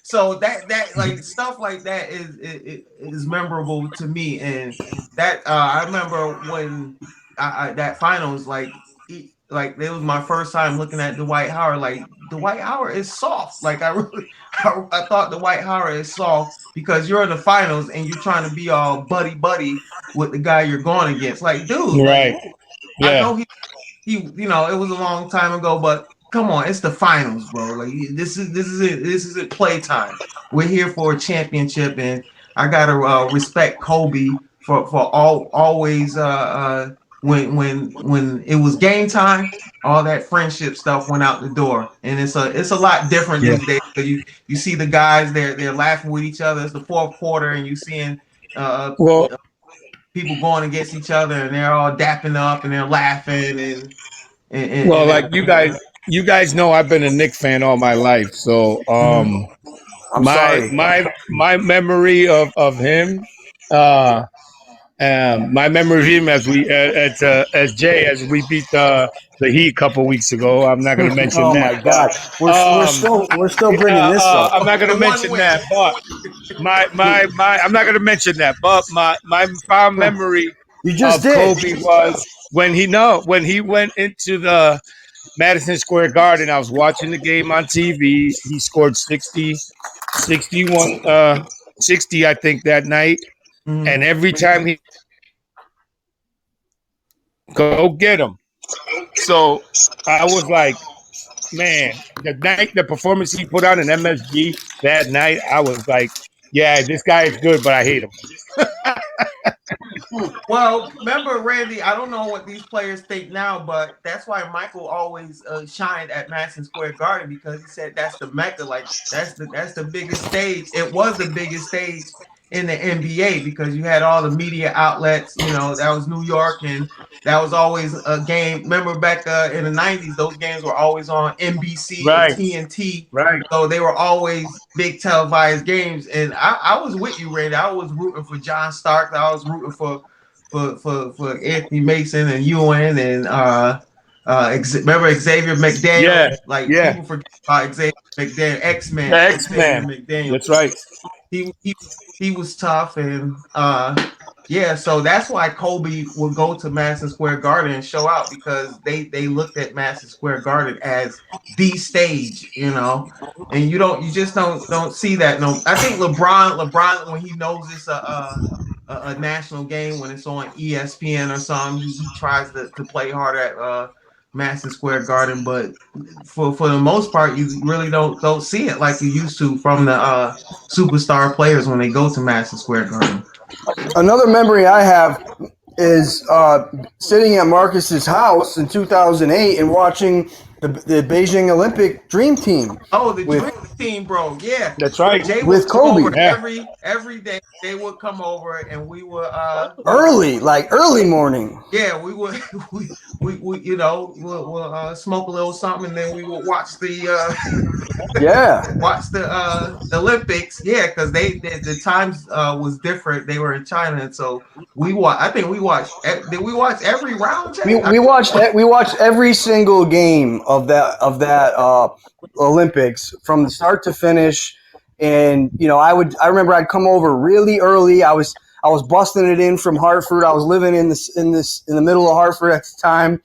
So that like stuff like that is memorable to me, and that I remember when that finals like it was my first time looking at Dwight Howard. Like Dwight Howard is soft. Like I really I thought Dwight Howard is soft because you're in the finals and you're trying to be all buddy with the guy you're going against. Like dude, Right. like I Yeah. know he it was a long time ago, but come on, it's the finals, bro. Like this isn't playtime. We're here for a championship, and I gotta respect Kobe for always when it was game time, all that friendship stuff went out the door, and it's a lot different Yeah. these days. You see the guys they're laughing with each other. It's the fourth quarter, and you seeing uh Well, people going against each other, and they're all dapping up and they're laughing well, and like you guys know, I've been a Knicks fan all my life. So, mhm. I'm sorry. my memory of him, uh, my memory of him as Jay as we beat the Heat a couple weeks ago. I'm not going to mention Oh that, my but God, we're still bringing this up. I'm not going The to one mention win. that. But my I'm not going to mention that. But my fond memory You just of did. Kobe was when he went into the Madison Square Garden. I was watching the game on TV. He scored 60, 61, 60, I think, that night. Mhm. And every time he go get him. So I was like, man, the performance he put on in MSG that night, I was like, yeah, this guy is good, but I hate him. Well, remember, Randy, I don't know what these players think now, but that's why Michael always shined at Madison Square Garden because he said that's the mecca, like that's the biggest stage. It was the biggest stage in the NBA because you had all the media outlets. That was New York, and that was always a game. Remember back in the '90s, those games were always on NBC and Right, TNT. right. So they were always big televised games, and I was with you, Randy. I was rooting for John Starks. I was rooting for Anthony Mason and Ewan and remember Xavier Yeah, McDaniel? Like yeah. people forget about Xavier McDaniel, The X-Man, X Xavier Man. McDaniel. That's right. He was tough and yeah, so that's why Kobe would go to Madison Square Garden and show out because they looked at Madison Square Garden as the stage. And you just don't see that. No, I think LeBron when he knows it's a national game when it's on ESPN or something, he tries to play hard at Madison Square Garden, but for the most part, you really don't see it like you used to from the superstar players when they go to Madison Square Garden. Another memory I have is sitting at Marcus's house in 2008 and watching the Beijing Olympic Dream Team Oh, the with Dream Team, bro. Yeah, That's right. Jay would with come over Kobe Yeah. every day. They would come over, and we would early, like early morning. yeah, we would we'll smoke a little something, and then we would watch Yeah. the Olympics. Yeah, because the times was different. They were in China, and so I think we watched. Did we watch every round, We, Jay? we watched we watched every single game of that Olympics from the start to finish, and I remember I'd come over really early. I was busting it in from Hartford. I was living in the middle of Hartford at the time,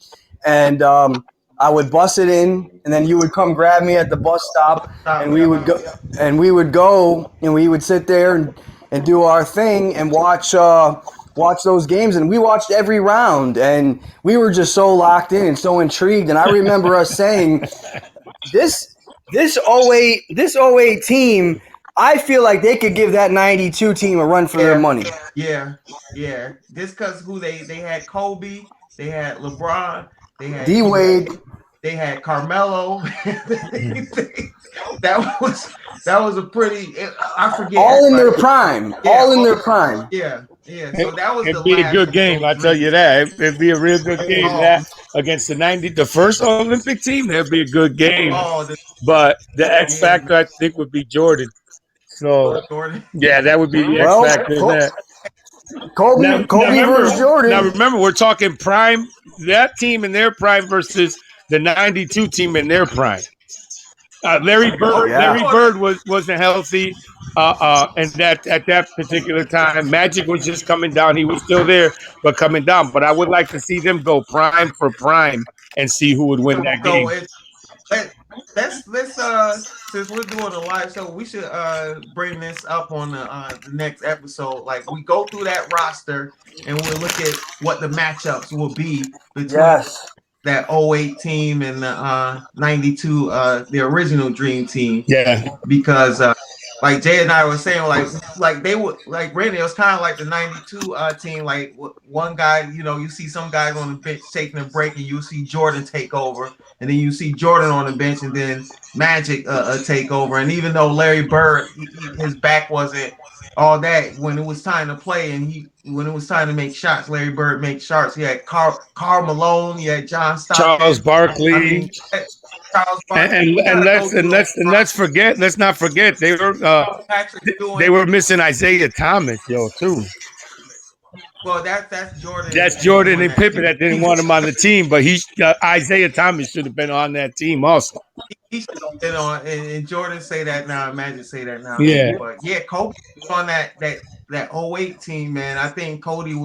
and I would bus it in, and then you would come grab me at the bus stop, Stop. and we would sit there and do our thing and watch those games, and we watched every round, and we were just so locked in and so intrigued. And I remember us saying, this this 08 team, I feel like they could give that 92 team a run for their Yeah, money. yeah, yeah. Just because who they had Kobe, they had LeBron, They had D Wade. they had Carmelo. that was that was a pretty. I All forget, in their but prime. yeah, All in their prime. yeah. So that was the It'd be a last good game, real I tell dream you team. that. It'd be a real good game. Oh, That against the first Olympic team, that'd be a good game. oh, But the X yeah, factor, I think, would be Jordan. So Jordan. yeah, that would be the X Well, factor in that. Now, now Kobe remember, versus Jordan. we're talking prime. That team in their prime versus the '92 team in their prime. Oh, Yeah. Larry Bird wasn't healthy, and that at that particular time, Magic was just coming down. He was still there, but coming down. But I would like to see them go prime for prime and see who would win that so game. let, let's since we're doing a live show, we should bring this up on the next episode. Like we go through that roster and we'll look at what the matchups will be between Yes. that '08 team and the '92 the original Dream Team, Yeah, because like Jay and I were saying, like they would like Randy. It was kind of like the '92 team. Like one guy, you see some guys on the bench taking a break, and you see Jordan take over, and then you see Jordan on the bench, and then Magic take over. And even though Larry Bird, his back wasn't all that when it was time to play, and when it was time to make shots, Larry Bird makes shots. He had Karl Malone, he had John Charles Stockton. I Barkley, mean, Charles Barkley. We gotta go through those. let's not forget Patrick they Ewing. were missing Isaiah Thomas, too. Well, that's Jordan That's and them Jordan on and that Pippen team. that didn't want him on the team, but Isaiah Thomas should have been on that team also. He should have been on, and Jordan say that now. Magic say that now Yeah, too. But yeah, Kobe on that '08 team, man. I think Kobe. He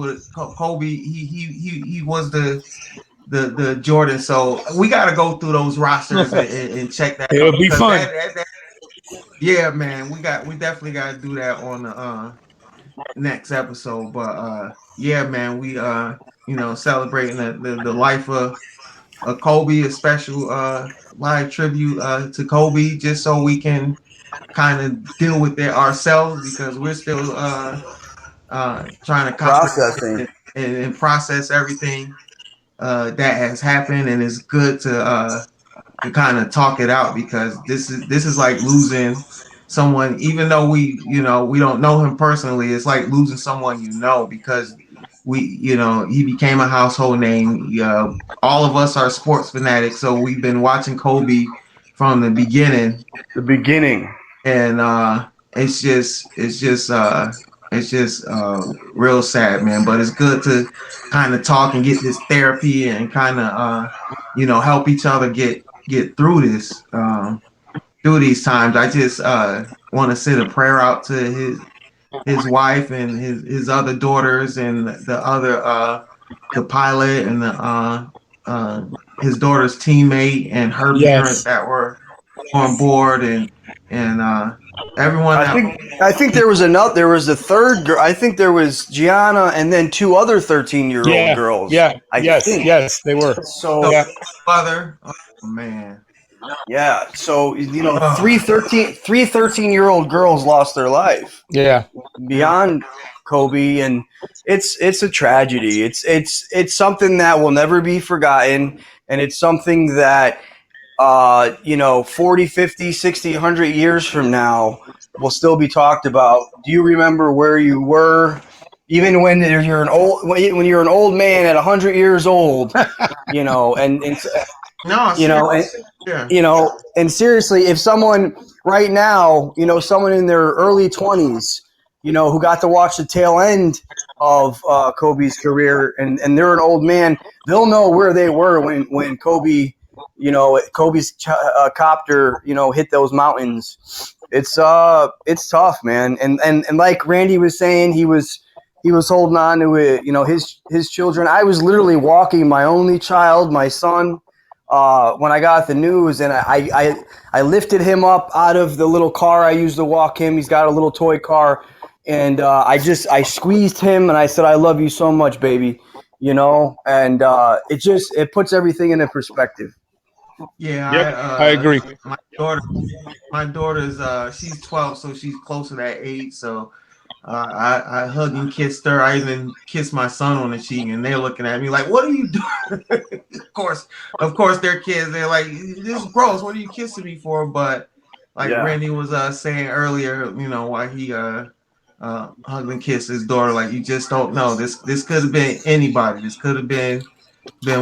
was the Jordan. So we got to go through those rosters and check that it'll out be because fun. yeah, man. We definitely got to do that on the next episode. But yeah, man, we celebrating the life of Kobe, a special live tribute to Kobe, just so we can kind of deal with it ourselves because we're still trying to comprehend Processing. and process everything that has happened, and it's good to kind of talk it out because this is like losing someone, even though we don't know him personally. It's like losing someone because he became a household name. All of us are sports fanatics, so we've been watching Kobe from the beginning, The beginning. and it's just real sad, man. But it's good to kind of talk and get this therapy and kind of help each other get through this through these times. I just want to send a prayer out to his wife and his other daughters and the other the pilot and the his daughter's teammate and her parents Yes. that were on board and everyone I that. think I think there was a third girl. I think there was Gianna and then two other 13-year-old Yeah. girls. Yeah. I Yes. think. Yes, they were. So Yeah. Mother, oh man. yeah, so Oh, three 13-year-old girls lost their life Yeah. yeah. beyond Kobe, and it's a tragedy. It's something that will never be forgotten, and it's something that 40, 50, 60, 100 years from now will still be talked about. Do you remember where you were? Even when you're an old man at 100 years old, and No, you know, and seriously. Yeah. and seriously, if someone right now, someone in their early 20s, who got to watch the tail end of Kobe's career, and they're an old man, they'll know where they were when Kobe, Kobe's copter, hit those mountains. It's tough, man. And like Randy was saying, he was holding on to it, his children. I was literally walking my only child, my son, when I got the news, and I lifted him up out of the little car I used to walk him. He's got a little toy car, and I squeezed him and I said, "I love you so much, baby," and it puts everything into perspective. Yeah, Yep. I agree. my daughter my daughter's she's 12, so she's close to that age. So I hugged and kissed her. I even kissed my son on the cheek, and they're looking at me like, "What are you doing?" of course, of course, they're kids. They're like, "This is gross. What are you kissing me for?" But like Yeah. Randy was saying earlier, why he hugged and kissed his daughter. Like you just don't know. This could have been anybody. This could have been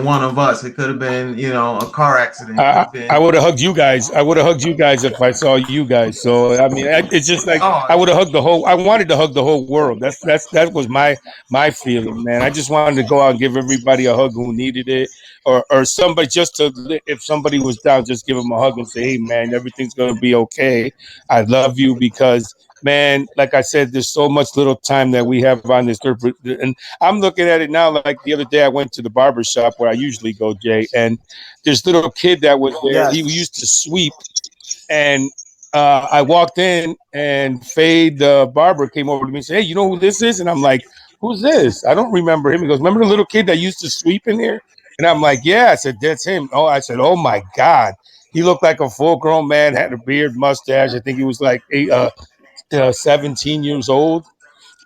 one of us. It could have been a car accident. It could have I been. would have hugged you guys. I would have hugged you guys if I saw you guys. So I mean, it's just like Oh I would have hugged the whole. I wanted to hug the whole world. That was my feeling, man. I just wanted to go out and give everybody a hug who needed it, or somebody just to if somebody was down, just give them a hug and say, "Hey, man, everything's gonna be okay. I love you," because man, like I said, there's so much little time that we have on this earth, and I'm looking at it now. Like the other day, I went to the barber shop where I usually go, Jay, and this little kid that was there. He Yes. used to sweep, and I walked in, and Fade, the barber, came over to me and said, "Hey, you know who this is?" And I'm like, "Who's this? I don't remember him." He goes, "Remember the little kid that used to sweep in here?" And I'm like, "Yeah." I said, "That's him." Oh, I said, "Oh my God." He looked like a full grown man, had a beard, mustache. I think he was like 17 years old.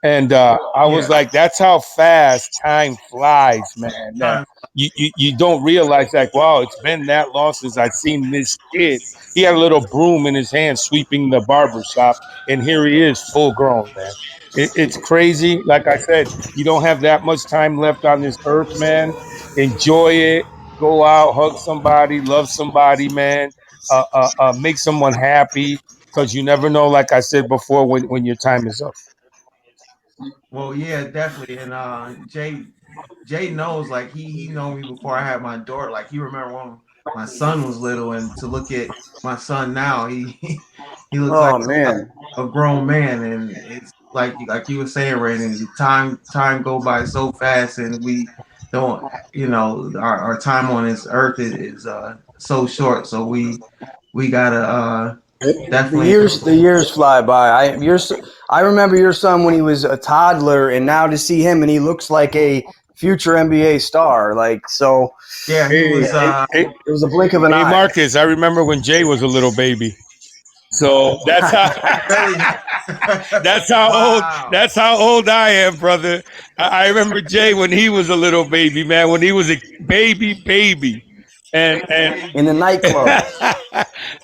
And I was yeah. like, that's how fast time flies, man. That Time. you don't realize like, wow, it's been that long since I've seen this kid. He had a little broom in his hand sweeping the barber shop, and here he is, full grown, man. It's crazy. Like I said, you don't have that much time left on this earth, man. Enjoy it. Go out, hug somebody, love somebody, man. Make someone happy because you never know, like I said before, when your time is up. Well, yeah, definitely. And Jay knows, like he know me before I had my daughter. Like he remember when my son was little, and to look at my son now, he looks like Oh man. a grown man, and it's like you were saying, Randy, the time go by so fast, and we don't, our time on this earth is so short, so we gotta The definitely. years fly by. I remember your son when he was a toddler, and now to see him and he looks like a future NBA star. Like so, Yeah, he Hey, was hey, it was a blink of an hey, eye. Marcus, I remember when Jay was a little baby. So that's how really. that's how old Wow. that's how old I am, brother. I remember Jay when he was a little baby, man, when he was a baby. And In the nightclub.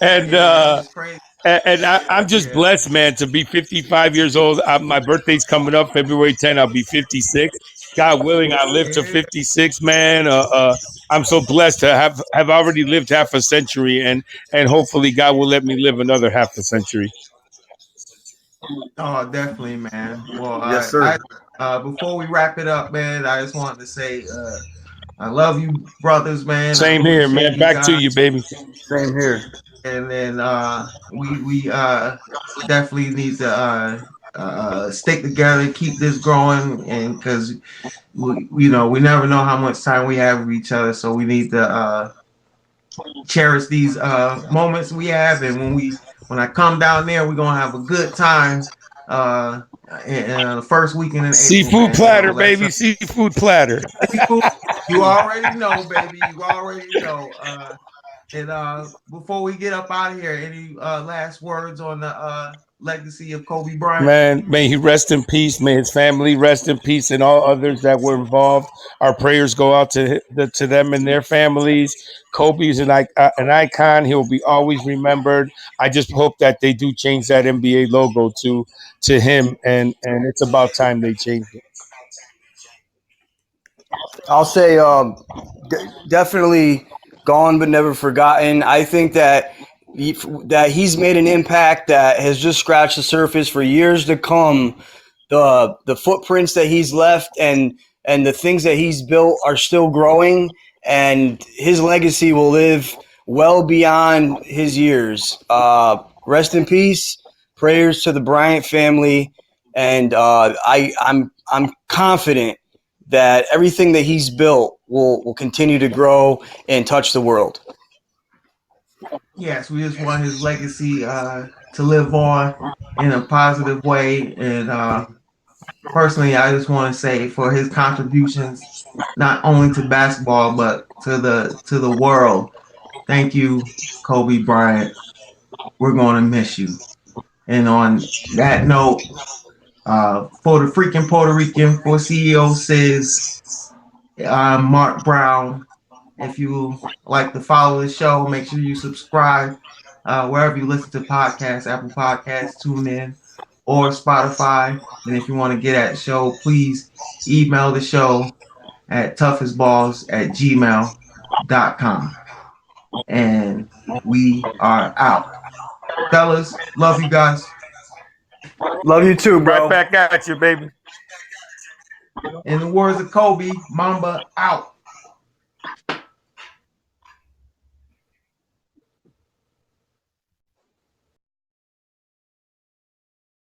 and Yeah, man, it's crazy. I'm just Yeah. blessed, man, to be 55 years old. My birthday's coming up February 10th. I'll be 56. God willing, I live to Yeah. 56, man. I'm so blessed to have already lived half a century, and hopefully God will let me live another half a century. Oh, definitely, man. Well, Yes, I sir. before we wrap it up, man, I just wanted to say I love you, brothers, man. I Same here, appreciate man. you Back to guys, you, baby. Same here. and then we definitely need to stick together, keep this growing, and because we never know how much time we have with each other, so we need to cherish these moments we have, and when I come down there, we're gonna have a good time. Uh, the first weekend in April, Seafood man. So platter, let's baby. Seafood platter. seafood. You already know, baby. You already know. And before we get up out of here, any last words on the legacy of Kobe Bryant? Man, may he rest in peace. May his family rest in peace, and all others that were involved. Our prayers go out to them and their families. Kobe's an icon. He'll be always remembered. I just hope that they do change that NBA logo to him, and it's about time they changed it. I'll say definitely gone but never forgotten. I think that he's made an impact that has just scratched the surface for years to come. The footprints that he's left and the things that he's built are still growing, and his legacy will live well beyond his years. Rest in peace. Prayers to the Bryant family, and I'm confident that everything that he's built will continue to grow and touch the world. Yes, we just want his legacy to live on in a positive way. And personally, I just want to say for his contributions, not only to basketball but to the world. Thank you, Kobe Bryant. We're going to miss you. And on that note, For the freaking Puerto Rican, for CEO Sis, Mark Brown. If you like to follow the show, make sure you subscribe wherever you listen to podcasts, Apple Podcasts, TuneIn, or Spotify. And if you want to get at the show, please email the show at toughestballs@gmail.com. And we are out. Fellas, love you guys. Love you too, Right bro. back at you, baby. In the words of Kobe, Mamba out.